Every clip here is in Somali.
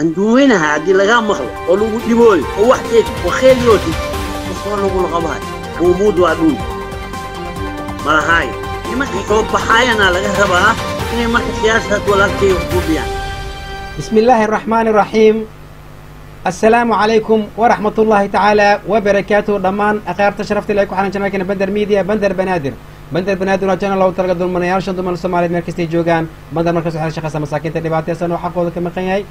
أندوينها هذه لقى مخلو ولو ديبول وواحد وخيل يوتي وصار له قبها ومود وعدود ما هاي لما كتب بحاينا لقى ربها لما كسياسة ولا كي وبيان. بسم الله الرحمن الرحيم. السلام عليكم ورحمة الله تعالى وبركاته. ضمان أخيرت شرفت لكم حنا جناكنا بندر ميديا بندر بنادر وجانا لو تلقى دول من يارشان دول من الصوماليين مركز تيجوجان بندر مركز حال شخص مساكين تدباتي سنة وحقوق كم قياي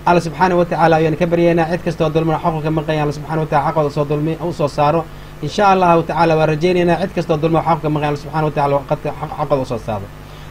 الله سبحانه وتعالى يعني كبرينا عد كستو دول من حقوق كم قياي الله سبحانه وتعالى حقوق صوت دول أو صوت صاروا إن شاء الله تعالى ورجينا عد كستو دول من حقوق كم قياي الله سبحانه وتعالى وقد حقوق صوت صاروا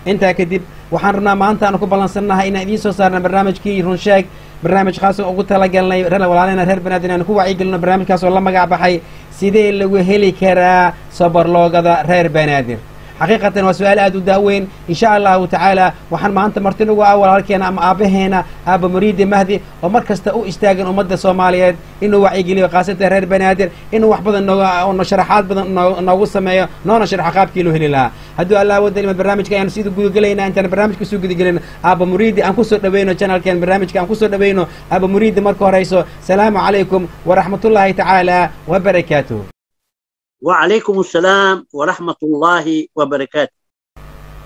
أنت كدب وحنا ما أنت أنا كبلانسناها إن إذا صارنا برنامج كي رونشاك برنامج خاص وقلت لك قالنا رنا ولا علينا هرب بنادينا نكو وعي قلنا برنامج خاص والله ما قاعد بحي سيدي اللي وهلي كرا صبر لو قضى رير بنادر حقيقة وسؤال أدو داوين إن شاء الله تعالى وحن ما أنت مرتنو أول هالكينا أم أبهنا أبو مريد مهدي ومركز تأو استاجن ومدة صوماليات إنه وعي قلي وقاسة رير بنادر إنه وحبض إنه شرحات بدن إنه وصمة نونا شرح خاب كيلو هليلها هدو الله ودي من برنامج كأنه سيدو قلينا أنت برنامج كسوق قلينا أبو مريد أنكو صوت بينه channel كان برنامج كأنكو صوت بينه أبو مريد مركو رئيسه. السلام عليكم ورحمة الله تعالى وبركاته. وعليكم السلام ورحمة الله وبركاته.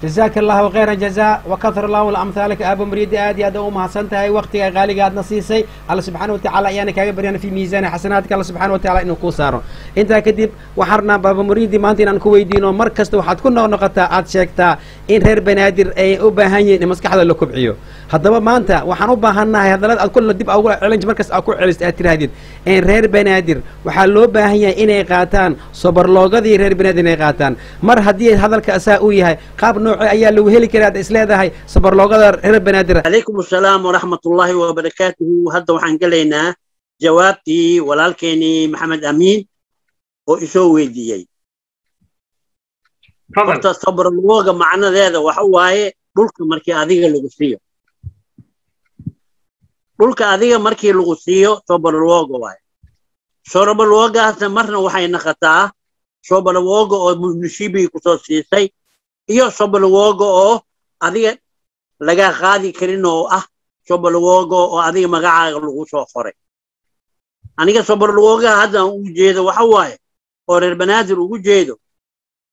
جزاك الله خير الجزاء وكثر الله الأمثالك أبو مريد آدي أدو ما حسنتها وقتك غالي قاعد نصيصي الله سبحانه وتعالى يعني كبرنا في ميزان حسناتك الله سبحانه وتعالى إنه كوساره أنت كذب وحرنا بابو مريد ما أنتنا نكويدينه مركز وحد كنا نقطة أتشكتا إن هير بنادر أي أبهني نمسك هذا اللي كبعيو هذا ما أنت وحنوبة هنا هذا لا كل دب أول علنج مركز أكو علست أتر هذه إن هير بنادر وحلو بهني إن قاتان صبر لوجدي هير بنادر قاتان مر هديه هذا الكأساوية قاب نوع أيام لو هلي كراد إسلادة هاي صبر لوجدر هير بنادر. عليكم السلام ورحمة الله وبركاته. هذا وحن قلنا جوابتي ولكني محمد أمين ويسوي ديي. تفضل. صبر الوجه معنا هذا وحواي دولك مركي أذيع اللغوسية. دولك أذيع مركي اللغوسية صبر الوجه واي. صبر الوجه هذا مرنا وحي نخطأ صبر الوجه أو نشيبي كتوسيسي iyo sobol wogo oo adiga laga qaadi karin oo ah sobol wogo oo adiga magacaaga lagu soo qoray aniga sobol wogo hadda u jeedo waxa waaye oo reer banaadir ugu jeedo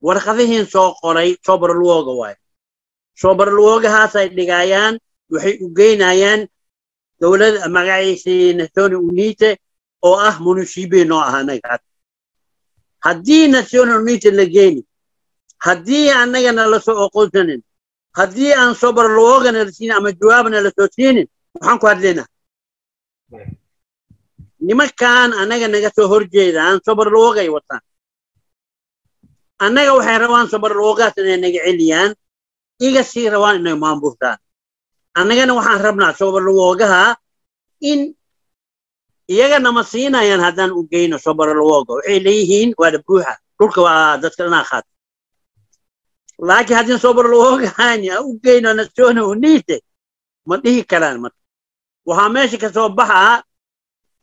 warqadihiin soo qoray sobol wogo waaye sobol wogo haasay dhigayaan waxay u geynayaan dawladda magaciisa National Unite oo ah munishibi noo ahanaga haddii National Unite la geeni haddii annagana la soo aqoonsanin haddii aan sobar loogana siin ama jawaabna la soo siinin waxaan ku hadlaynaa nimankan annaga naga soo horjeedaan sobar loogay wataan annaga waxay rabaan sobar loogaas inay naga celiyaan iga sii rabaan inay maamultaan annagana waxaan rabnaa sobar loogaha in iyagana ma siinayaan haddaan u geyno sobar looga waxay leeyihiin waa buuxa dhulka waa dadka dhanaa qaata laakiin haddii sobar loogaani u geyno National Unite ma dhihi karaan marka waxaa meesha ka soo baxaa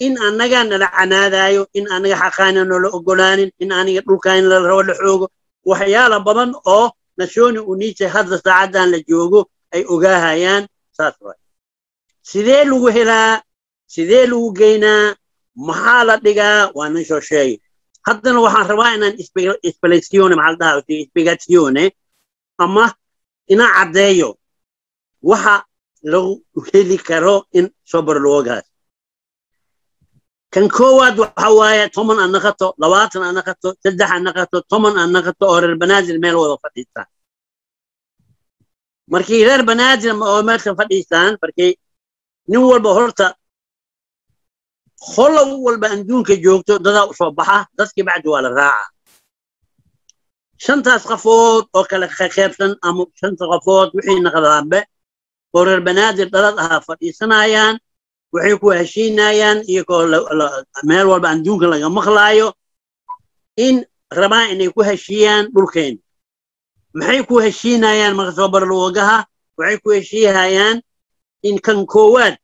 in annaga nala canaadayo in annaga xaqaana nala ogolaanin in aniga dhulkaan la rabo la xoogo waxyaalo badan oo National Unite hadda saacadan la joogo ay ogaahayaan saas waay sidee lagu helaa sidee lagu geynaa maxaa la dhigaa waa nin soo sheegay haddana waxaan rabaa inaan spiegazione maxaa la dhahaa spiegazione ama inaan caddeeyo waxa lagu heli karo in sobar loogaas kan koowaad waxa waaye 10 aan naqato 20 aan naqato 3 aan naqato 10 aan naqato oo reer banaadir meel wada fadhiistaan markii reer banaadir oo meel fadhiistaan markii nin walba horta خلوا والبندون كجوكتو ددا وصباحه دسكي بعد ولا راعه شنطه صفوت او كلا خيبسن ام شنطه صفوت وحين قضابه قرر البنادر ددها فديسنايان وحي كو هشينايان يكو ميل والبندون لا مخلايو ان ربا ان يكو هشيان دولكين maxay ku heshiinayaan marka sobar loogaha waxay ku heshiiyayaan in kan koowaad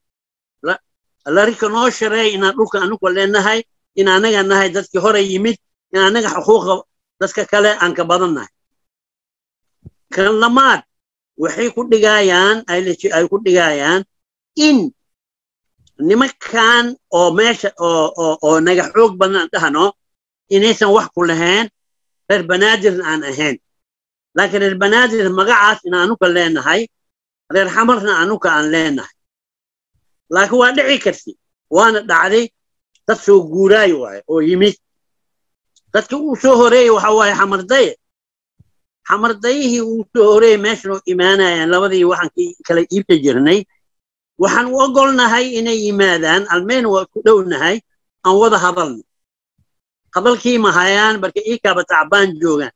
la rikano sharay in dhulka anu ku leenahay in anaga nahay dadkii hore yimid in anaga xuquuq dadka kale aan ka badannahay kan lamaad waxay ku dhigayaan ay ku dhigayaan in nimankan oo meesha oo naga xoog badan dhahno inaysan wax ku lahayn reer banaadirna aan ahayn laakiin reer banaadir magacaas in anuka leenahay reer xamarna anuka aan leenahay laakiin waa dhici karti waana dhacday dad soo guuraayo waaye oo yimid dadka uu soo horeeyey waxa waaye xamardayihii uu soo horeeyey meeshan oo imaanayaan labadii waxaan kala iibta jirnay waxaan u ogolnahay inay yimaadaan almeen waa ku dhownahay aan wada hadalno hadalkii ma hayaan marka iikaaba tacbaan joogaan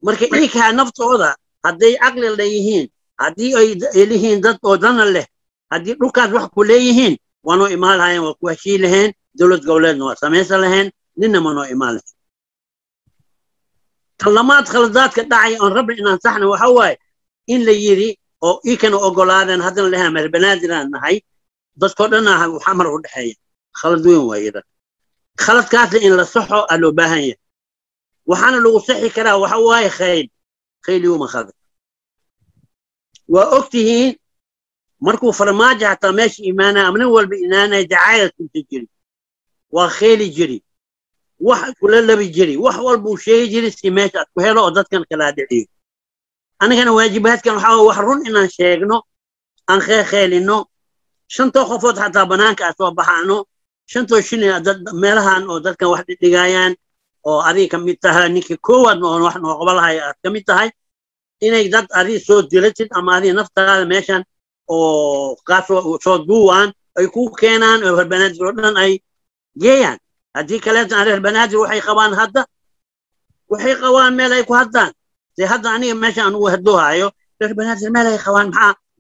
marka iikaa naftooda hadday caqli leeyihiin haddii ay lihiin dad oo dana leh haddii dhulkaas wax ku leeyihiin waa noo imaan lahayeen waa ku heshii lahayn dowlad goboleedna waa samaysan lahayn ninna ma noo imaan lahayn talamaad khaladaadka dhacay oon rabna inaan saxna waxa waaye in la yidhi oo iikana ogolaadeen haddana lahaan reer banaadiraan nahay dadkoo dhan ah xamar u dhexeeya khalad weyn waaye dad khaladkaasna in la saxo aa loo baahan yahay waxaana lagu saxi karaa waxa waaye khayl yuma khalad waa og tihiin markuu farmaajo hataa meesha imaanaya amnin walba inaanaya dacaayad kunta jiri waa khayli jiri wax kula labi jiri wax walbuu sheegi jiri si meesha aad ku helo oo dadkan kala dhiciyo anigana waajibaadkan waxaa wax run inaan sheegno aan kheelino shantoo qofood xataa banaanka aan soo baxaano shantoo shilin dad meelahan oo dadkan wax dhigayaan oo adiga ka mid tahay ninkii koowaadna oo wax noo qabalahay aad ka mid tahay inay dad adiga soo dilatid ama adiga naftaada meeshan oo kaasoo soo duuwaan ay ku keenaan oo reer banaadir oo dhan ay geeyaan haddii kaleetan reer banaadir waxay qabaan meel ay ku haddaan si hadda aniga meesha aan ugu hadoohayo reer banaadir meel ay qabaan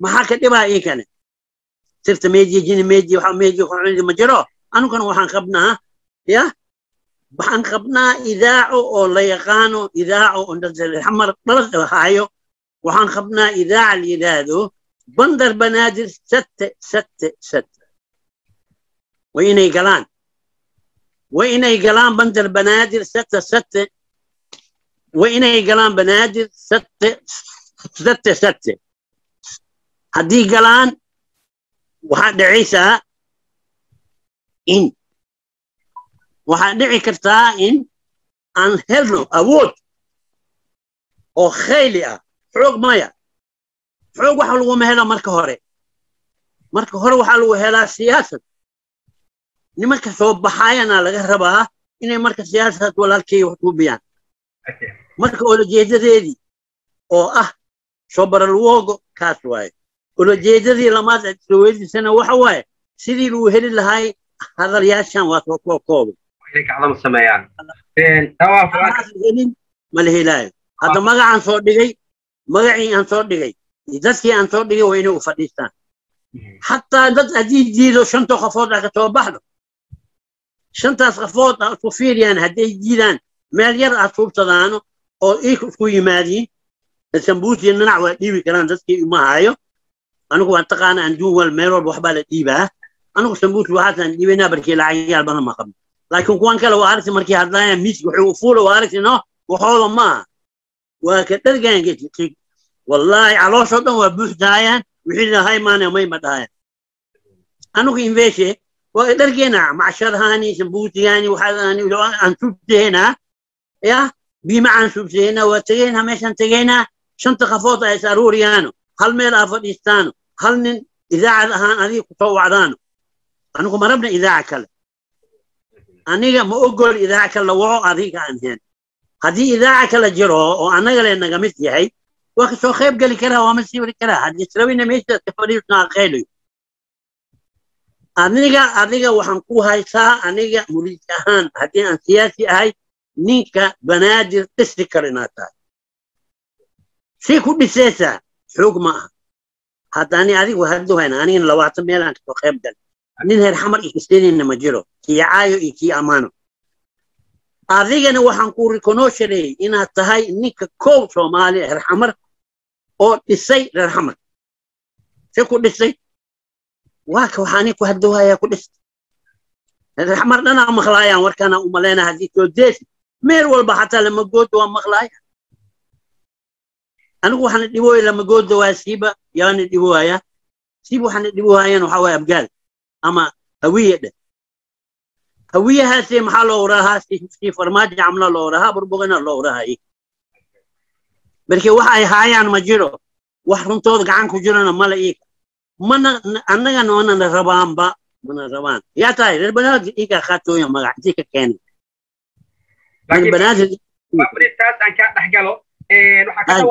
maxaa ka dhibaa ii kale sirta meediya jini meediya waxa meediya ku ma jiro anugana waxaan qabnaa idaaco oo la yaqaano idaaco oo xamar dhalad hayo waxaan qabnaa idaaca la yidhaahdo bandar banaadir sate way inay galaan bandar banaadir sate way inay galaan banaadir sate haddii galaan waxaa dhicaysaa waxaa dhici kartaa in aan helno awood oo khayli ah xoog maya xoog waxa laguma helo marka hore waxaa lagu helaa siyaasad nimanka soo baxayana laga rabaa inay marka siyaasad walaalkay wax hubiyaan marka ulajeedadeedii oo ah soo baralwoogo kaas waaye ulajeedadii lamaad soo weydiisana waxa waaye sidii lagu heli lahay hadalyaashan waa soo koobay كعظم السمايان ما الهلال هذا مقع عن صوت دقي مقعي عن صوت دقي دسكي عن صوت دقي وينه فديستان حتى دد أدي جيلو شنطة خفوت لك توبحله شنطة خفوت صفير يعني هدي جيلان مليار أصوب تدانو أو إيك كوي مادي السنبوس يننع وديبي كلام دسكي ما هايو أنا كنت أتقان عن جوال ميرول وحبالة ديبها أنا كنت سنبوس واحد عن ديبنا بركي العيال بنا ما قبل لكن كوان كلا وارث مركي هذا ميس وحوفول وارث إنه وحول ما وكتر جان جت والله على صوت وبوس دايان وحنا هاي ما نمي مدايان أنا كين فيشه وكتر جينا مع شرهاني سبوتي يعني وحذاني ولو أنسوب هنا يا بما أنسوب هنا وتجينا مشان تجينا شنطة خفوطة يساروريانو هل ميل أفغانستانو هل من إذاعة هان هذه كتوع عدانو أنا كم ربنا إذاعة كلا aniga ma ogol idaaca kala waco adiga aan heen haddii idaaca kala jiro oo anaga leenaga mid yahay waa ka soo qayb gali karaa waa ma sii wari karaa haddii israbina meesha ka fadhiisnaa qaylayo adiga waxaan ku haysaa aniga murid ahaan haddii aan siyaasi ahay ninka banaadir dhisi kara inaad tahay si ku dhisaysaa xoog ma aha haddaani adigu hadduhayna anigana 20 meelaan kasoo qayb gali nin heer xamar ikisteynina ma jiro kii caayo iyo kii ammaano adigana waxaan ku rikonoshareeyey inaad tahay ninka koow soomaaliya heer xamar oo dhisay reer xamar si ku dhisay waa ka waxaani ku hadowhayaa ku dhistay reer xamar dhanaa maqlaayaan warkaana u maleyna haddii soo deesi meel walba xataa lama goodo waa maqlaaya anigu waxaana dhibooya lama goodo waa siiba yaana dhibooya سيبوا حن دبوهاين وحوا أبقال أما هوية ده هوية هاسي محل وراها سي فرماج عملا وراها بربغنا وراها إيه بركي وحي هايان مجيرو وحرم تود قعان كجرنا ملا إيه من أننا نوانا ربان با من ربان يا تاي البنات إيكا خاتو يوم ما عندك كان البنات ما بريت تاس عن كات حقله وحكى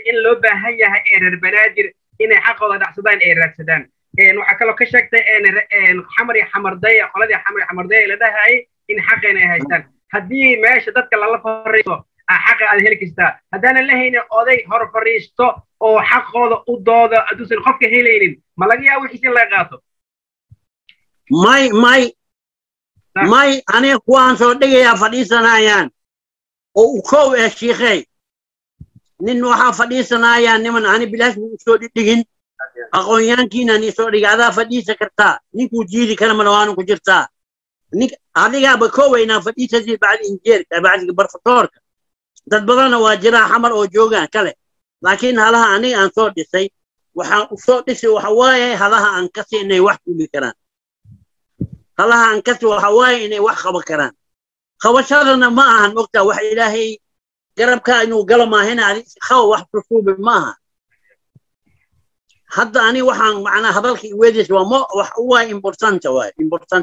إن لو بهيا هاي البنادر إن حقه ده سودان رادسدان وحكى له كشكت إن حمري حمردية قلدي حمردية لده هاي إن حقنا هايستان هدي ماشي دتك الله فريسو حق على هلكستا هدانا الله هنا أودي هر فريستو أو حقه أضاد أدوس الخفك هيلين ما لقيا وحشين لقاته ماي أنا قوان صدق يا فريسنا يان أو كو الشيخي نينو ها فريسنا يان نمن أنا بلاش سودي تجين أقويان كينا نسوري هذا فريسة كرتا نيكو جيري كلام لوانو كجرتا نيك هذه بكو إنا فريسة زي بعد إنجيل بعد برفتورك تدبرنا واجرا حمر أو جوجا كله لكن هلها أنا أنصور دسي وحصور دسي وحواي هلها أنكسي إني وحدي بكران هلها أنكسي وحواي إني وح بكران خوشرنا معها وقتها وح إلهي قرب كأنه قال ما هنا خو وح تصوب معها حتى أنا وحن معنا هذاك ويدس وما وحواي إمبورتانت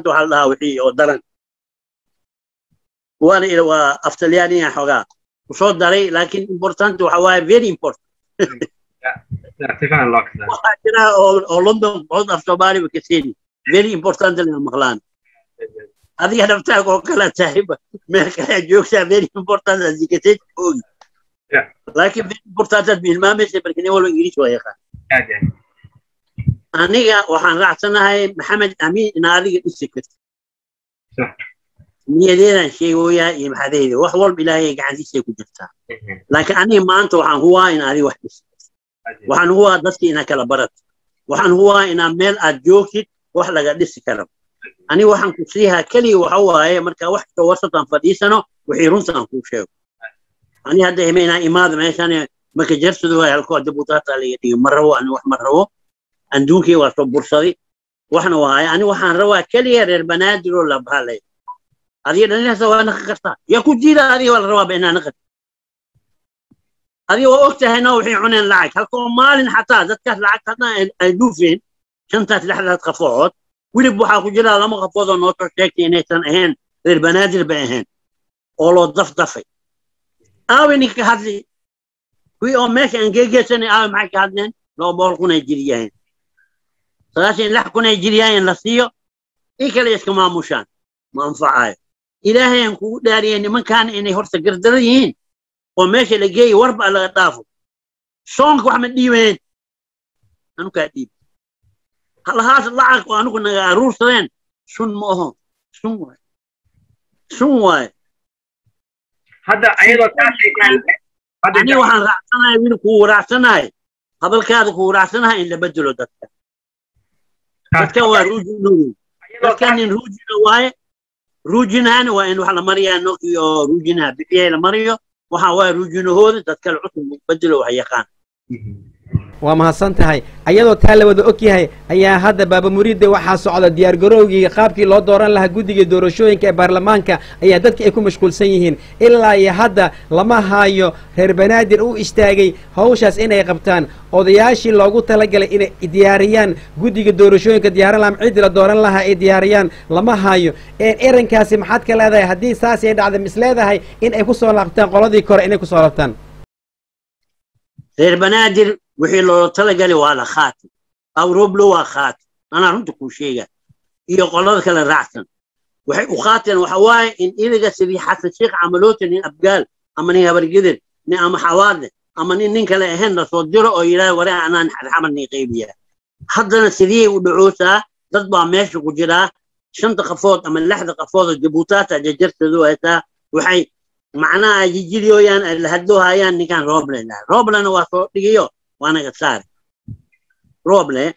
وحلها وحي أو درن وأنا إلى أفتلياني حقا وصوت داري لكن important وحواي very important. سبحان الله كذا. وحنا أو لندن بعض أفتوباري وكثير very important للمغلان. هذه أنا بتاعك كلا ساحبة ما كان جوكسا very important هذه كثير قوي. لكن very important بالمامة سبركني ولا إنجليز ويا خا. أنا وحن رأسنا هاي محمد أمين نادي السكت. نيدينا شيء ويا يمحذيه وحول بلاهي قاعد يسوي كجرتا لكن أنا ما أنت وحن هو إن هذه واحد وحن هو دستي إن كلا برد وحن هو إن ميل أجوكي وحلا قاعد يسكرم أنا وحن كسيها كلي وهو هاي مركا واحد وسطا فديسنا وحيرون سنا كوشيو أنا هذا همينا إماد ما يساني ما كجرت ذو هالكو دبوتات اللي مرة أنا وح مرة أندوكي وصبر صدي وحن وهاي أنا وحن روا كلي البنادر ولا بهالي هذه الناس وانا خسرت يكون جيدا هذه والروا بيننا نقد هذه وقتها هنا وحين عنين لعك هلكم مال حتى ذاتك لعك حتى الدوفين شنطات لحظة قفوت ولبوا حاكو جيدا لما قفوضوا نوتر شاكي نيسان اهين للبنادر باهين اولو ضفضفي اوينيك هذي كوي او ماشي انجيجي سنة اوي معك هذين لو بولكو نيجيريين سلاسين لحكو نيجيريين لسيو ايكا ليسكو ما موشان ما انفعاي إلهي أنكو داريين من كان إني هرس قردريين وماشي لقي وربع لغطافو شونك وحمد ديوين أنو كاتيب هل هاس اللعق وأنو كنا روسرين شون موهم شون واي هذا أيضا تاشي أني وحن رعسناي وينكو رعسناي قبل كاد كو رعسناي إلا بدلو دكا دكا وروجي نوي دكا نروجي نواي روجنان وإن وحلا مريا نوكيو روجنا بيئة لمريو وحاوي روجنا هذا تتكلم عطم بدلوا وحيقان ومahadsantahay ayadoo taa la wada ogyahay ayaa hadda baaba muriidda waxaa socda diyaar garowgii qaabkii loo dooran lahaa guddiga doorashooyinka ee baarlamaanka ayaa dadka ay ku mashquulsan yihiin ilaa iyo hadda lama haayo reer banaadir u istaagay hawshaas inay qabtaan odayaashii loogu talagalay inay diyaariyaan guddiga doorashooyinka diyaaran lahaa ciidii la dooran lahaa ay diyaariyaan lama haayo erankaasi maxaad ka leedahay haddii saas ay dhacda mis leedahay in ay ku soo laabtaan qoladii kore inay ku soo laabtaan reer banaadir wixii loo talagalay waa la khaatim aw roblo waa khaatim anaa runta kuu sheega iyo qolada kale raacsan waxay u khaateen waxa waaye in iliga sidii xasan sheekh camaloota nin abgaal ama nin habargidin nin ama xawaadle ama nin kale ahayn la soo diro oo yidhaha waree anaan xamarnii qaybiya haddana sidii u dhacoosaa dad baa meesha ku jiraa 5 qafood ama 6 qafood oo jabuutaata jajartadu haysaa waxay macnaha jijiriyooyaan la hadloo hayaan ninkan roblena waa soo dhigiyo وانا قصار روبله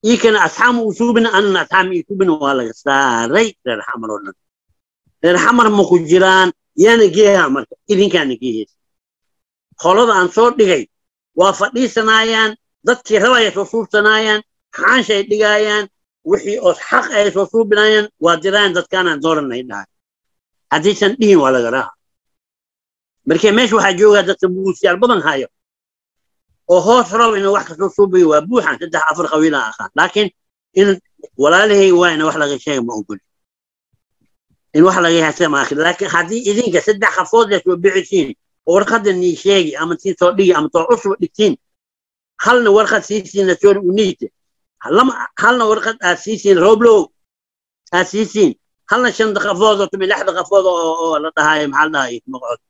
يمكن أصحاب وسوبنا أن أصحاب يسوبنا ولا قصار ريت الحمر الحمر مكجران يعني جيها مرك إذن كان جيه خلاص عن صوت دقي وفدي سنايان ضد رواية وصول سنايان xaanshay dhigayaan wixii oo xaq ay soo suubinayaan waa diraan dadkaanaan dooranay dhahay haddaysan dhihin waa laga raaca markii meesha waxaa joogaa dadka buusiyaal badan hayo oo hoos rabo inuu wax kasoo suubiyo waa buuxan 3-4 qabiila aqaan laakiin in walaalahay waa in wax laga sheego ma ogol in wax laga yahay ma akhir laakiin haddii idinka 3 qafood la soo bixisiin warqadda ni sheegi ama tii soo dhigi ama soo cusub dhigtiin halna warqad siisiin soo uniite halna warqad siisiin roblo siisiin halna 5 qafood oo 6 qafood oo la dhahay maxaa la dhahay maqcud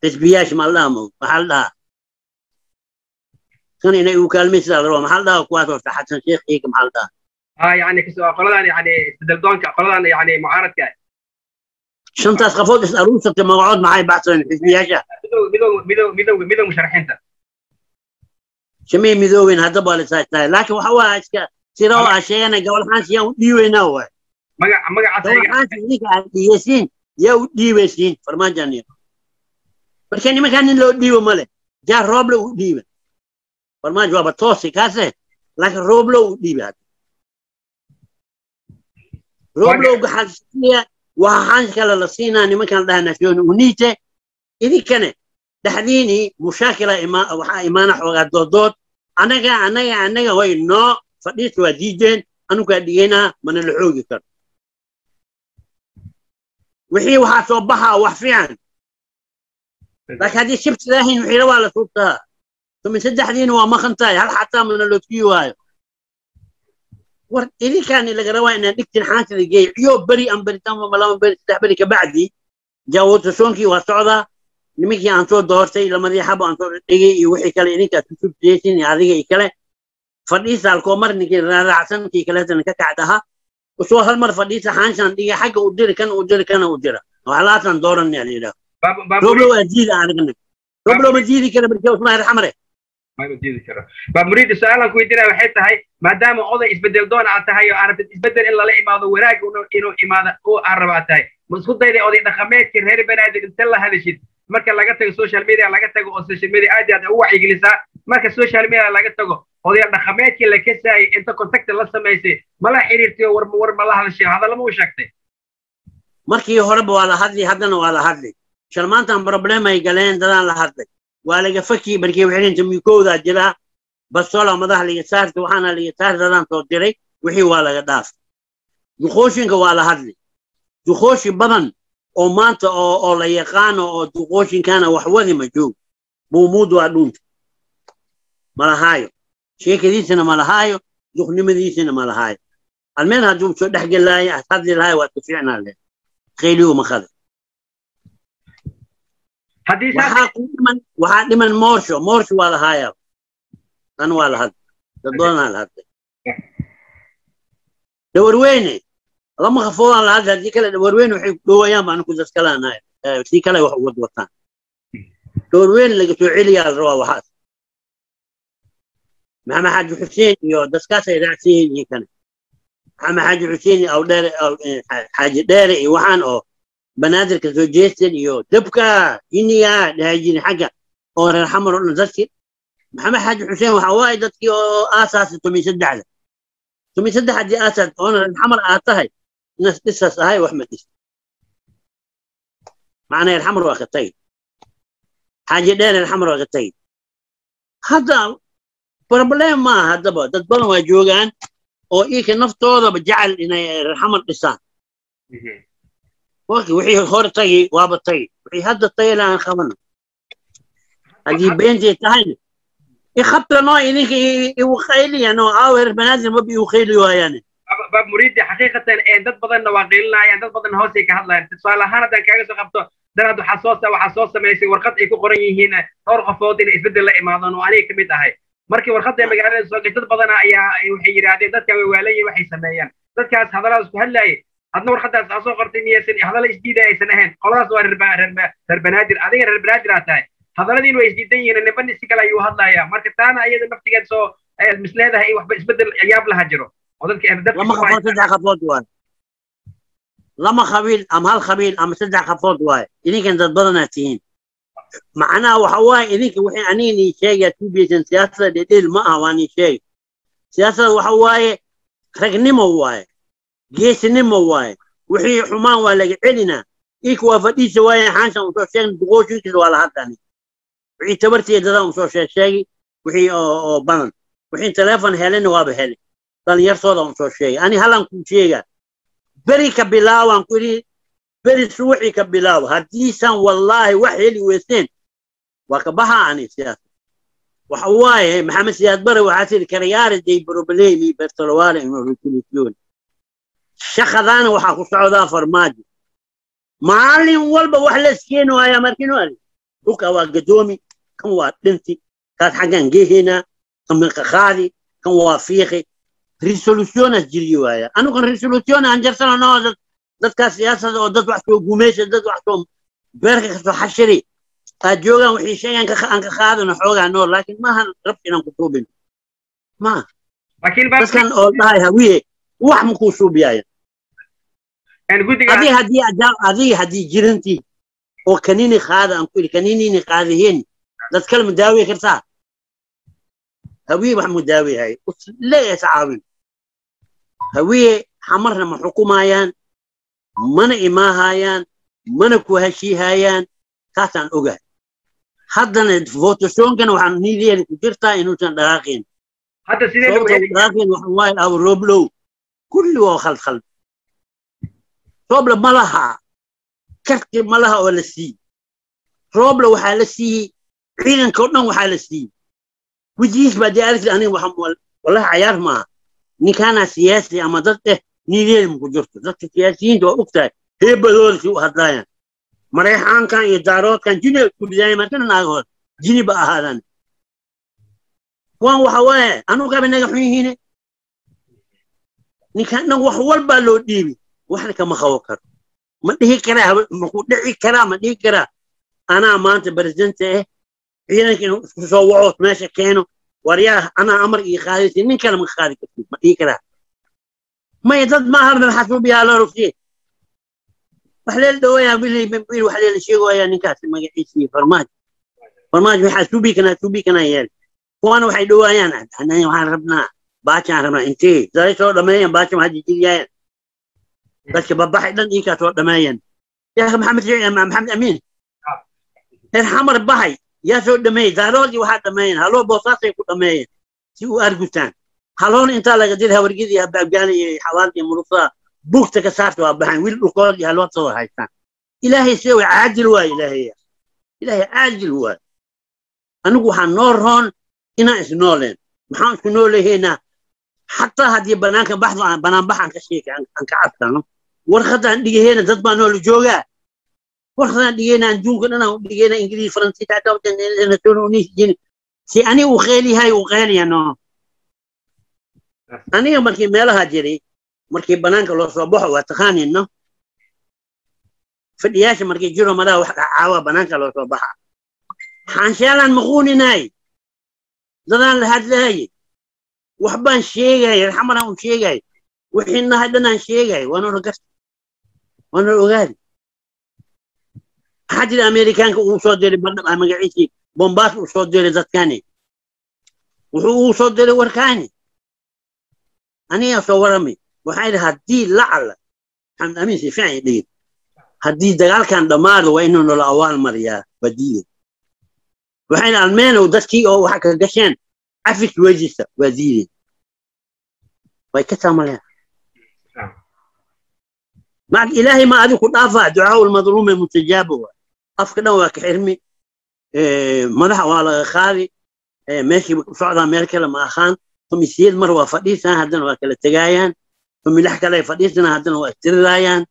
isbiyaash ma la dhahay maxaa la dhahay كان إنه يكلم مثل الروم محل ده وقوات حسن شيخ إيه محل ده يعني قلنا يعني استدلدون قلنا يعني معارض كان شنت أسقفوت يسألون صرت موعود معي بعد الحزبية ميدو مشرحين ده شمي ميدوين هذا بالسايت لكن وحوا إسكا سيروا أشياء أنا قبل حاس يوم ديوين هو ما قبل حاس يسين يوم ديوين فرمان جاني بركاني ما كان لو ديو ماله جا روبلو ديو فرمان جواب توسي كاسه لكن روبلو ديبات روبلو بحاجة وحاجة كلا لسينا نما كان لها ناسيون ونيته إذا كان تحديني مشاكلة إيمانة حوغات دوت أنا وين نوع فديت وديجين أنو كدينا من الحوغي كر وحي وحاسوبها وحفيان لكن هذه شفت لاهين وحي روالا صوتها ثم سدح دين وما خنتاي هل حتى من اللوتيو هاي إذا كان اللي قروا إن دكتور حانس اللي جاي يوب بري أم بري تام ملام بري تحبري كبعدي جاوت سونكي وصعدا نمكي عن صوت دورتي لما ذي حبوا عن صوت إيه يوحي كلا إنك تشوف جيسين هذه كلا فديس على الكومر نكي راسن كي كلا تنك كعدها وسوا هالمر فديس حانس عندي حاجة ودير كان ودير وعلاتنا دورن يعني ده روبلو أجيد عنك روبلو مجيدي كلا بركوا اسمها الحمرة ما يمديني كره فمريد السؤال كويدنا waxay tahay maadaama oday isbedel doon aad tahay oo aragtid isbedel in la imaado wanaag inuu imaado oo araba tahay masku dayday oday dhaqameedkii reer banaadir inta la hadashid marka laga tago social media laga tago oo social media aad u wacyi gelisa marka social media laga tago oday dhaqameedkii la kasay inta contact la sameysay mala xiriirtay war ma la hadashay hada lama u sheegtay markii hore waa la hadlay hadana waa la hadlay shalmaantan problem ay galeen dadaan la hadlay ولا فكي بركي وحين تميكودا جلا بس ولا مدح لي صارت وحنا لي صار دان تودري وحي ولا قداف دخوشين ولا هدلي دخوش بدن او مانت او لا يقان او دخوشين كان وحوذي مجوب بومود وادون مالهايو شيء كذي سنه مالهايو دخني مدي سنه مالهايو المين هدوم سو دخ جلاي هدلي الهاي واتفعنا له خيلو ما خذ waxaa dhiman moorsho waa la haayaa tan waa la hadlay daddoonaa la hadlay dhawarweyne lama qafoodaan la hadlay haddii kale dhawarweyne waxay dhowayaan baan ku daskalaanahay sii kale wax uga wataan dhawarweyne laga soo celiyaa la rabaa waxaas maxamed xaaji xuseen iyo daskaasay raacsiiyeen iyo kane maxamed xaaji xuseen aw dheere xaaji dheere iyo waxaan oo بنادر كزوجيستن يو تبكى إني دهجين حاجة أو الحمر نزكي محمد حاج حسين وحواي دتكي أساس تمي سدع له تمي سدع دي أساس أنا الحمر آتهاي ناس قصص هاي وأحمد معنا الحمر وأختين حاجة دين الحمر وأختين هذا بروبليم ما هذا بقى تتبلون وجوجان أو إيك نفتوضة بجعل إن الحمر قصان وحي خور طي وابطي وحي هذا الطي لا خمنا هذه بنتي تهين يخبط نوع إنك يوخيلي أنا عاور بنازل ما بيوخيلي ويانا باب مريد حقيقة إن دت بدن واقيلنا يعني دت بدن هوسي كهلا تسأل هذا كأجس قبته درد حساسة ما يصير ورقة يكون قرني هنا أرقى فاضي يفيد الله إماضان وعليه كمية هاي مركي ورقة يا مجال السوق دت بدن يا وحي رادي دت كوالي وحي سمايان دت كاس هذا لا هلا هذا ورقة أساسا قرتني يسن هذا لا جديد سنهن خلاص ربنادر هذه ربنادر أتاي هذا الذي هو جديد يعني نبني سكلا يوهذا يا مركتانا أيضا نفتكر سو مثل هذا هي واحد بدل أيام لها جرو لما خفوت سدع خفوت واي لما خبيل أم هالخبيل أم سدع خفوت واي إني كنت تضرنا تين معنا وحواي إني وحي عنيني شيء تبي سياسة ديل ما هواني شيء سياسة وحواي رجنمه واي جيش نمه واي وحي حمان ولا علنا إيكوا فدي سواي حانسا وشين بقوشي كذا ولا هتاني وحي تبرتي هذا وشين شيء وحي بان وحي تلفون هلين وابه هلين قال يرصد وشين أنا هلا نكون شيء بري كبلاو أنكوري بري سوحي كبلاو هديسا والله وحي اللي وسين وكبها عن السياسة وحواي محمد سياد بري وعاتي الكريار دي بروبليمي برتروالي إنه ريكوليسيون شخذان وحاكو سعودا فرماجي معلم والبا وحلا سكينو هيا ماركينو هالي وكا واقدومي كان واتنتي كانت حقا هنا كان من خالي كان وافيخي ريسولوسيون الجريو هيا أنا كان ريسولوسيون أنجرسنا نوازل دادكا سياسة وداد وحسو قميشة داد وحسو بيركا كسو حشري أجوغا وحيشي أنك خادنا حوغا نور لكن ما هنربطنا كتوبين ما لكن بس كان أولداي هويه وحمكو سوبيايا هذه جرنتي وكنيني خاذا أنقول كنيني خاذهين لا تكلم داوي كرتا هوي محمود داوي هاي لا يتعاون هوي حمرنا مع حكومة هايان من إما هايان من كوهشي هايان كاتان أوجا حدنا فوتوشون كانوا حنيدي اللي كتيرتا إنه كان دراقين حتى سيدي دراقين وحواي أو روبلو كله خلف روبلا ملها كرك ملها ولا سي روبلا وحال سي عينا كورنا وحال سي وجيش بدي أعرف أنا محمد والله عيار ما نكان سياسي أما ضدته نيلي مقدرته ضد سياسيين تو أكتر هي بدول شو هذايا مريحان كان إدارات كان جيني كل زي ما كنا نقول جيني بقى هذا وان وحواه أنا قبل نجحني هنا نكان وحول بالو ديبي وحنا كما خوكر ما دي كرا ما دعي كرا ما دي كرا انا ما انت برزنت ايه عينك سووا ماشي كانوا ورياه انا امر اي خالتي من كلام خالتي ما دي كرا ما يضد ما هذا الحسوب يا لا رفيه وحليل دويا بيقول وحليل شيء ويا نكاس ما يعيش فرماج بحسوبي كنا يال وانا وحي دويا انا وحربنا باكي ربنا انتي زي صوت دمين باكي ما حد يجي بس بابا حيدن إيكا صوت دمين يا أخي محمد أمين الحمر بهاي يا صوت دمين زاروجي واحد دمين هلو بوصاصي كو دمين سيو أرجوتان هلون انت لا قدير هورجيدي يا بابجاني حوالتي مرصا بوكتك سارتوا بهاي ويل بقول يا هلو صور هايتان إلهي سوي عاجل واي إلهي عاجل واي أنا وحن نور هون إنا إسنولين محاول كنولي هنا حتى هذه بنانك بحث عن بنان بحث عن كشيك عن كعبتنا ورخد عندي هنا ضد ما نقول جوجا ورخد عندي هنا نجوك أنا عندي هنا إنجليزي فرنسي تعتبر إن تونونيس جين سي أنا وخالي هاي وخالي أنا أنا يوم كي مالها جري مركي بنانك لو صباح وتخاني إنه في الياش مركي جرو مرة عوا بنانك لو صباح حنشالا مغوني ناي ضلال هاد لهاي وحبان شيء الحمرا وشيء وحنا هدنا شيء وانا رقصت وانا رقالي حد الامريكان وصود لي مقعيتي بومباس وصود لي ذاتكاني وصود لي وركاني انا صورمي وحيد هدي لعل حمد امين سي فعي دي هدي دغال كان دمار وانه الاوال مريا بديه وحين المان ودكي او حكا قشان عفك وجهه وزيري ويكتم عليها مع إلهي ما أذيك دافع دعاء المظلوم المستجاب أفكنا وكحرمي مدح ولا خالي ماشي صعد أمريكا لما خان ثم يصير مرة فديسنا هذا وكل التجايان ثم يلحق عليه فديسنا هذا وكترايان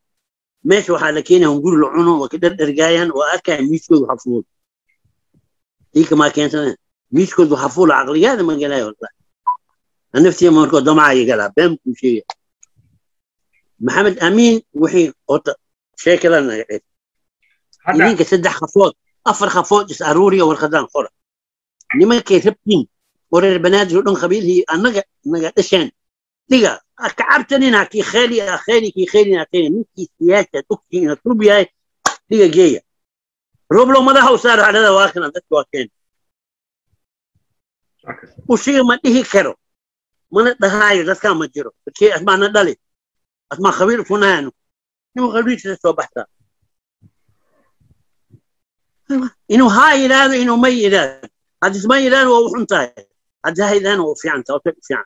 ماشي وحالكين ونقول العنو وكده الرجايان وأكا ميشكو وحفول هيك ما كان ميشكو وحفول عقلي هذا ما قالها والله نفسي مركو دمعة يقلها بهم شيء محمد أمين وحي شكرا لنا إنك سدح خفوت أفر خفوت يسأروري والخزان خورة لما كيثبتين ورر البنات يقولون خبيل هي أنك تشان لقى أكعبتني ناكي خالي أخالي كي خالي ناكي منكي سياسة تكتي نطلبي هاي لقى جاية روبلو مدها وصار على هذا واكنا ذات واكين وشيء ما تيه كرو mana dhahaayo dadkaan ma jiro dadkii asmaana dhali asmaa khabiir kunaano inuu khabiirkiisa soo baxtaa inuu haa yidhaahdo inuu ma yidhaahdo haddii isma yidhaahdo waa u xun tahay haddii ha yidhaahdo waa u fiican tahay oo fiican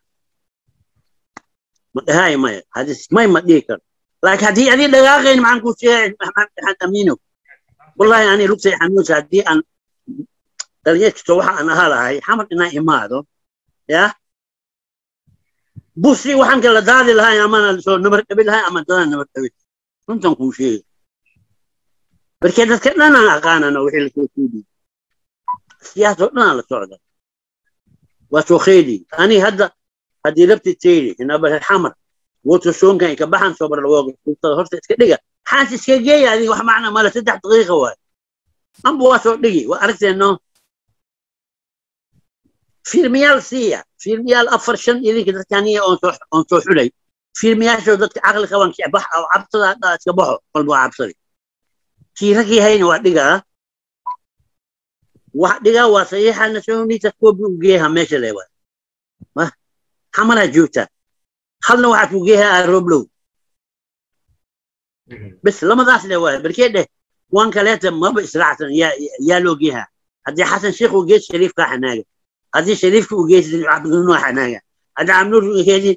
ma dhahaayo maya haddii ismay ma dhihi karo laakiin haddii adii dhagaaqayn maxaan kuu sheegay maxamed amiino wallahi ani lugtay xanuunsa haddii aan dhallinyarkiisa waxa aan ahaa lahay xamar inaa imaado ya busi waxaan kala daadi lahay amana soo nabar dhabi lahay ama dadaan nabar dhabi runtan kuu sheegay barkee dadka dhan aan aqaanana wixii lasoo tuudiy siyaasoo dhan aan la socda waa soo kheyli ani hadda haddii labti tayri inaba xamar woto soonkan ka baxan soo bar lawooga sultada horta iska dhiga xaas iska geeya adiga wax macna mala 3 daqiiqo waay amba waa soo dhigi waa aragteeno fiilmiyaal siya fiilmiyaal 4-5 idinka dadkaniya on soo xulay fiilmiyaasho dadka aqli qaban ki bax oo cabsada iska baxo qalbo cabsada kiiragii hayna waa dhigaa wax dhigaa waa saxiixa nasooni taskoob u geeha meesha leewa ma xamara joogta halna waxa ku geeha roblow bas lamadaas leewa barkeede وان كليته ما بإسرعة يا لوجيها هذه حسن شيخ وجيش شريف كحناجة هذه شريف وجيش عبد النور حناجة هذا عمرو هذه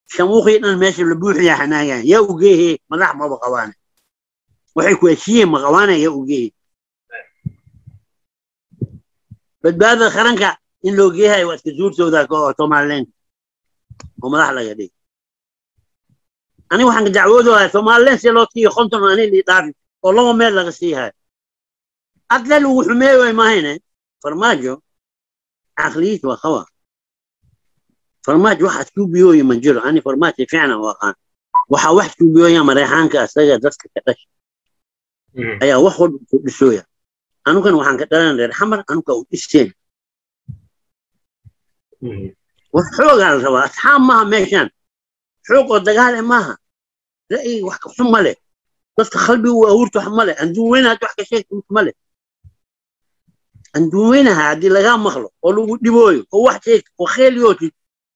شموخي أنا ماشي لبوح يا حناجة يا وجيه ملاح ما بقوانه وحكوا شيء ما قوانه يا وجيه بعد خرنك إن لوجيها يوتكزور سودا كومالين وملاح لا يدي أنا وحنا دعوده كومالين سلوكي خنتم أنا اللي داري والله ما لغى فيها أدلل وحماوي ما هنا فرماجو عقليته وخوا فرماجو واحد كوبيو يمنجر أنا فرماجي فعلا واقعا وحاوح كوبيو يا مريحان كأستاذ درسك كتاش أيا وحول بسويا أنا كان وحان كتلان غير حمر أنا كأو إستين وحوق على الروا أصحاب ما ماشان حوق الدقال معها رأي وحكو حمله dadka qalbi uu awurto xamale anduweynaha wax ka sheeg xamale anduweynaha hadii laga maqlo oo lagu dhibooyo oo wax sheeg oo kheeliyooti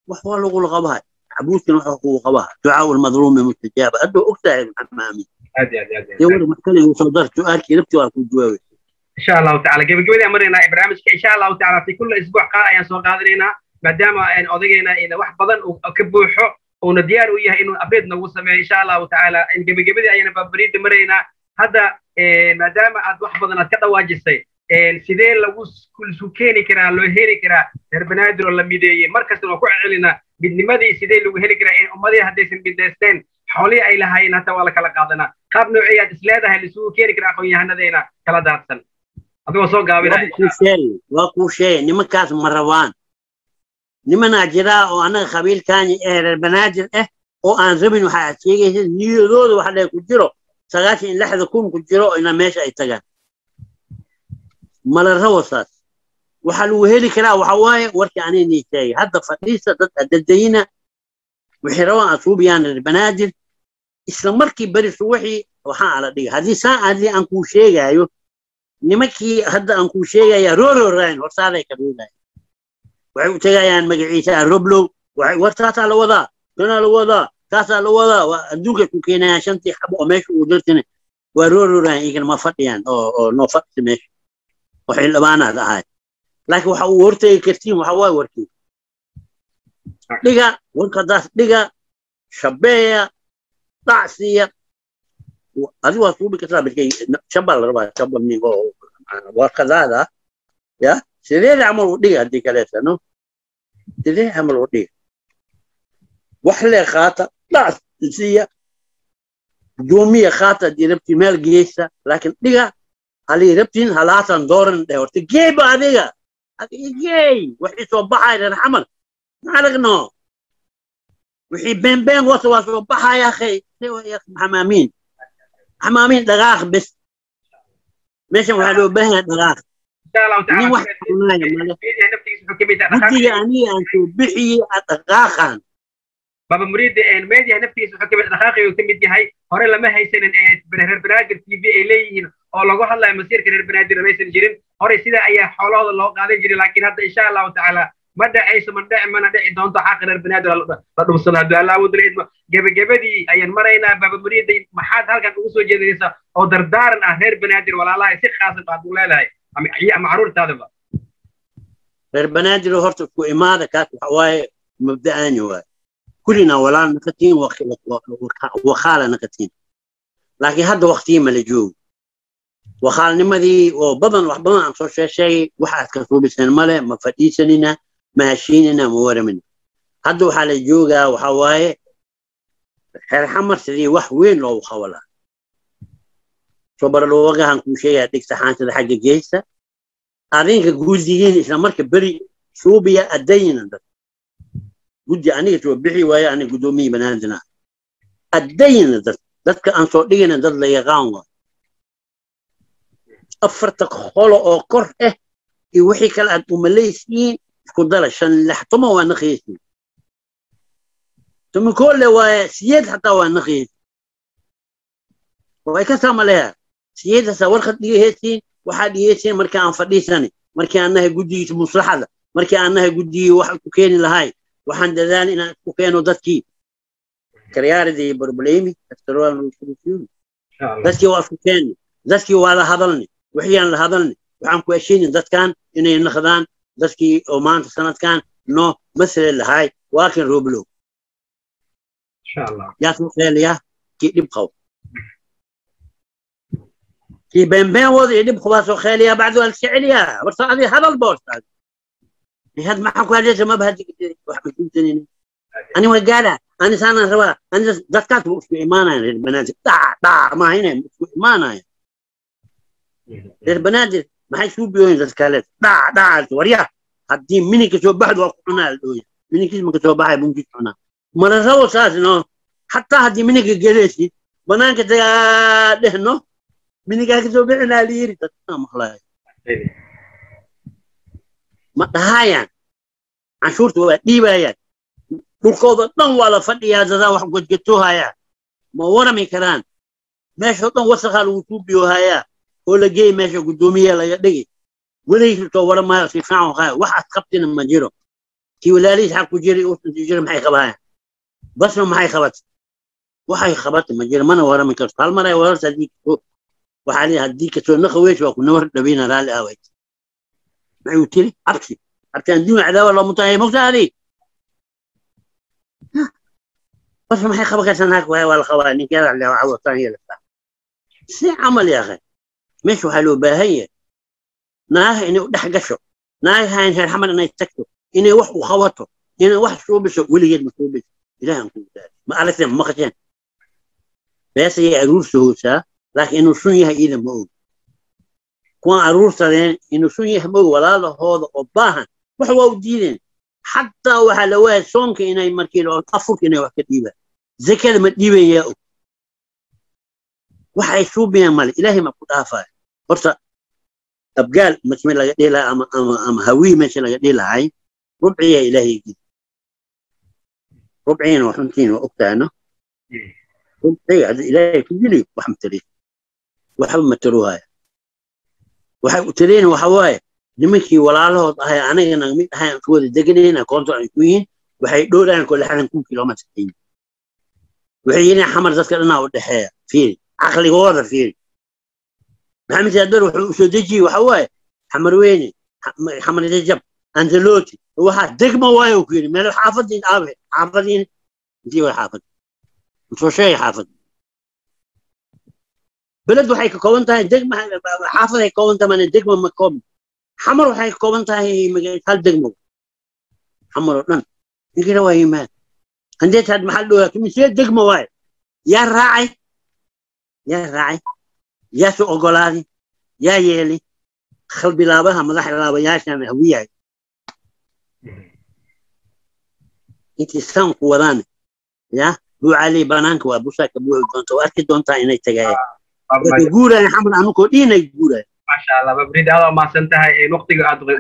wax waa lagu qabahay abuuskan wax uu qabaha ducaa wal madluum mustajaba adu ogtahay maxamed adi yawar markale uu soo darto arkii nafti waa ku jawaabay insha Allah ta'ala gabagabada amarina barnaamijka insha Allah ta'ala fi kulli isbuuc qaar ayaan soo qaadanayna maadaama aan odageena ila wax badan oo ka buuxo oo diyaar u yahay inuu update nagu sameeyo insha Allah ta'ala in gabagabadii ayaan baabariid marayna hadda maadaama aad wax badan aad ka dhawaajisay sidee lagu kulsu keeni karaa loo heli karaa reer banaadir oo la mideeyay markasta oo ku celina midnimadii sidee lagu heli karaa in ummadii haddaysan mideysteen xoolii ay lahaayeen hata waa la kala qaadanaa qaab nooceeyaad isleedahay lisugu keeni karaa aqoon-yahanadayna kala daadsan adigoo soo gaabinaya waa kuu sheegay nimankaas ma rabaan nimana jira oo anaga qabiilkaani reer banaadir oo aan rabin waxa aad sheegaysid niyadooda waxa la ku jiro 96 ku jiro ina meesha ay tagaan mala rawasaas waxa lagu heli karaa waxa waaye warkii aanay sheegay hadda fadhiisa dad adadayna wixii rawaan asuubiyaan reer banaadir isla markii bari suuxii waxa ala dhigay hadii saacadii aan ku sheegayo nimankii hadda aan ku sheegaya roororaan horsaaday ka dhigay waxay u tagayaan magaciisa roblow waxay wartaata la wadaa kana la wadaa taasa la wadaa adduunka ku keenayaan shantii xabo oo meesha uu dirtay waa roororaan igan ma fadhiyaan oo no fadhi meesha waxay labaanaad ahayd laakiin waxa uu hortay kartiin waxa waa warkii dhiga warkadaas dhiga shabeeya taasiya adigu waa suubi ka sabirkay shabal rabaa shabal min oo warkadaada ya sidee amal u dhiga hadii kale sano sidee amal u dhiga wax le qaata taasiya joomiya qaata dirabti meel geeysa laakiin dhiga hali rabtiin halaatan dooran horta geeba adiga geey wixii soo baxay reer xamal aragno wixii been waa soo baxay akhay xamaamin dhagaaq bas meeshan waxa loo baahan yahay dhagaaq insha Allah ta'ala ani aan soo bixiyay dhagaaqan baba muriid media naftiisa wuxuu kamid dhaqaaqay uu kamid yahay hore lama haysanin reer banaadir TV ay leeyihiin oo lagu hadlayo masiirka reer banaadir maysan jirin hore sida ayaa xoolahooda loo qaadan jiray laakiin hadda insha Allah ta'ala ما دعيس من دع من دعي دون تحقق البنات لا وصل هذا لا ود الإدم جبدي أي مرينا باب مريد ما حد هالك وصل جديسة أو دردار أهل بنادر ولا لا يصير خاص بعد ولا لا هي معروف هذا بقى غير بنادر هرت كو إمادة كات حواي مبدئيا واي كلنا ولا نكتين وخالة نكتين لكن هذا وقتي ملجوم وخال نمدي وبضن وحضن عن صوت شيء واحد كتبوا بسن ماله ما فتيسننا ماشيننا مورمنا هذا وحال الجوجا وحواي خير حمر سدي وحوين لو خولا صبر لو وجه عن كل شيء هذيك سحانة الحاجة جيسة أرينك جوزيين إسلام مركب بري صوبيا الدين ده جودي أنا توبحي ويا أنا قدومي بنادنا الدين ده dadka aan soo dhigana dad la yaqaan waa afarta qolo oo kor ah iyo wixii kale aad u malaysiin isku dala shan laxtuma waa naqiisi tumi kole waa siyad hatta waa naqiisi way ka saamaleeya siyada warqad dhigaysiin waxa dhigaysiin marka aan fadhiisani marka aan nahay gudiga muslaxada marka aan nahay gudiga wax ku keeni lahaay waxaan dadaal inaan ku keeno dadkii كرياردي بربليمي أكثروا من الفلسطينيين. ذاتي وافكاني ذاتي وهذا هذلني وحيان هذلني وعم كويشين ذات كان إني نخدان ذاتي أمان سنة كان نو مثل الهاي واكن روبلو. إن شاء الله. يا سوسيليا كي يبقوا. كي بين وضع يبقوا سوسيليا بعد الشعرية ورصادي هذا البوست هذا. هذا ما حكوا عليه ما بهدي واحد من أنا وقالة أنا سانا سوا أنا ذكرت في إيمانه البنات دا ما هنا في إيمانه البنات ما هي شو بيوين ذكرت دا وريا هدي مني كسب بعد وقتنا الدنيا مني كسب كسب بعد ممكن أنا مرة سوا ساس إنه حتى هدي مني كجلسي بنان كذا ده مني كسب بعنا ليري تتنام خلاص ما تهاين عشورت ودي بيان dhulkooda dhan waa la fadhiyaa dadaa wax godgatoohayaa ma warami karaan meesha dhan wasakhaa lagu tuubiyohayaa oo la geey meesha guddoomiye laga dhigi weligiisoo waramaayo si fiican waxaa waxaad qabtina ma jiro kii walaalihiis xaq ku jiri uusan sii jirin maxay qabaayaan basma maxay qabatay waxay qabatay ma jiro mana warami karto hal mar ay wararta waxaa leeyahay haddii kasoo naqaweys waa ku nawar dhabayna raalli aawayt maxay u tiri abti adduun cadaawa loo mutahay mogtaadii بس ما هي خبرك سنهاك وهي ولا خواني كذا اللي عوض ثانية لفه سي عمل يا أخي مش وحلو باهية ناه إنه دحقشوا ناه هاي الحمل إنه يتكتوا إنه وح وخوته إنه وح شو بس ولي يد مشو بس إلهي نقول ذلك ما عرفت ما خشين بس هي عروس هوسا لكن إنه سنيها إذا مو كون عروس ثاني إنه سنيها مو ولا له هذا أباها وحوا ودينين حتى وحلوات صونك إنه يمركيلو أفوك إنه وكتيبه ذكر مديبه ياو وحي شو بين مال إلهي ما كنت أفعل فرصة أبقال مسمى لها قديلها أم هوي مسمى لها قديلها هاي ربعي إلهي جد ربعين وحمتين وأكتانا ربعي عز إلهي كجلي وحمتلي وحمتلوها وحي أتلين وحواي nimankii walaalahood ahay anigana mid ahay aan ku wada deganayna koonto ay ku yihiin waxay dhowraan kula xalan 2 kiiloomitir waxay yihiin xamar dadka dhanaa u dhaxeeya fiiri aqligooda fiiri maxamed yaadar wuxuu soo dejiyay waxa waaye xamar weyne xamar jab anzalooti waxa degmo waayo ku yiri meel xaafadii aabe xaafadiin intii way xaafad soo shay xaafad بلد waxay ka kooban tahay degmo xaafad ay kooban tahay degmo ma kooban حمر وحي كوبنتها هي مجال دقمو حمر ودن يقول واي ما عنديت هاد محل دوله تمشي دقمو واي يا راعي يا سوق غولاني يا يلي خل بلابها مدح لابا يا شان هويه انت سان قودان يا بو علي بنانك وابو ساك بو كنت واكيد دونتا اني تجاي يقول انا حمر انو كودين يقول ما شاء الله ببريد هذا ما سنتهي نقطة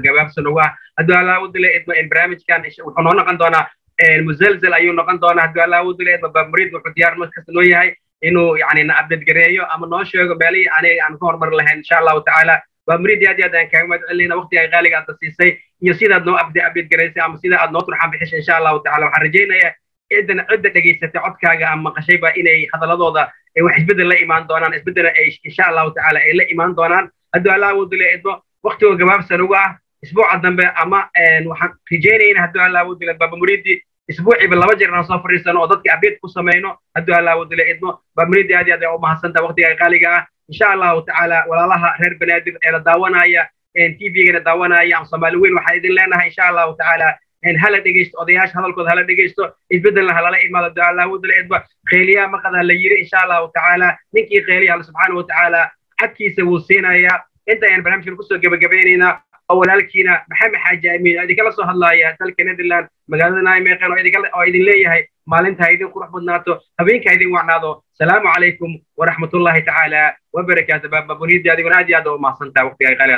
جواب سنوات هذا لا ود لي البرامج كان ونحن قندونا المزلزل أيون قندونا هذا لا ود لي ببريد وحديار مسكسنوي هاي إنه يعني نأبدت جريو أما ناشوا بالي أنا أنفور مر له إن شاء الله تعالى ببريد يا كان مدلنا وقت غالي على تسيسي iyo sidaad noo abdeed garaysay ama sida aad noo turxaan bixisay insha allahu tacaala waxaan rajaynayaa cidda dhegaysatay codkaaga ama maqashayba inay hadaladooda wax isbedel la imaan doonaan isbedel ay insha allahu tacaala ay la imaan doonaan hadduu allah awoodu le idmo waqtiga gabaabsan uga ah isbuuca dambe ama waxaan rajaynaynaa hadduu allah awoodu le baaba muriidi isbuuciiba 2 jeer aan soo fariisano oo dadka update ku sameeyno hadduu allah awoodu le idmo baaba muriidi aad iyo aad u mahadsantahay waqtiga qaaliga ah insha allahu tacaala walaalaha reer banaadir ee la daawanaya TV-gana daawanaya ama Soomaali weyn waxaa idin leenahay insha allahu tacaala hala dhegeysto odayaasha hadalkooda hala dhegeysto isbedelna halala imaado duca allah wadla idba khayliya maqada la yiri insha allahu tacaala ninkii khayliya allah subhanahu wa tacaala xadkiisa wuu siinaya inta ayaan barnaamijkan kusoo gabagabeynayna oo walaalkiina maxamed xaaji amiin idinkala soo hadlaaya dalka Netherland magaalada Nijmegen oo idin leeyahay maalinta idin qurux badnaato habeenka idin wacnaado salaamu calaykum waraxmatullaahi tacaala wabarakaatuh baaba buniidi adiguna aad iyo aad u mahadsantahay waqtiga qaali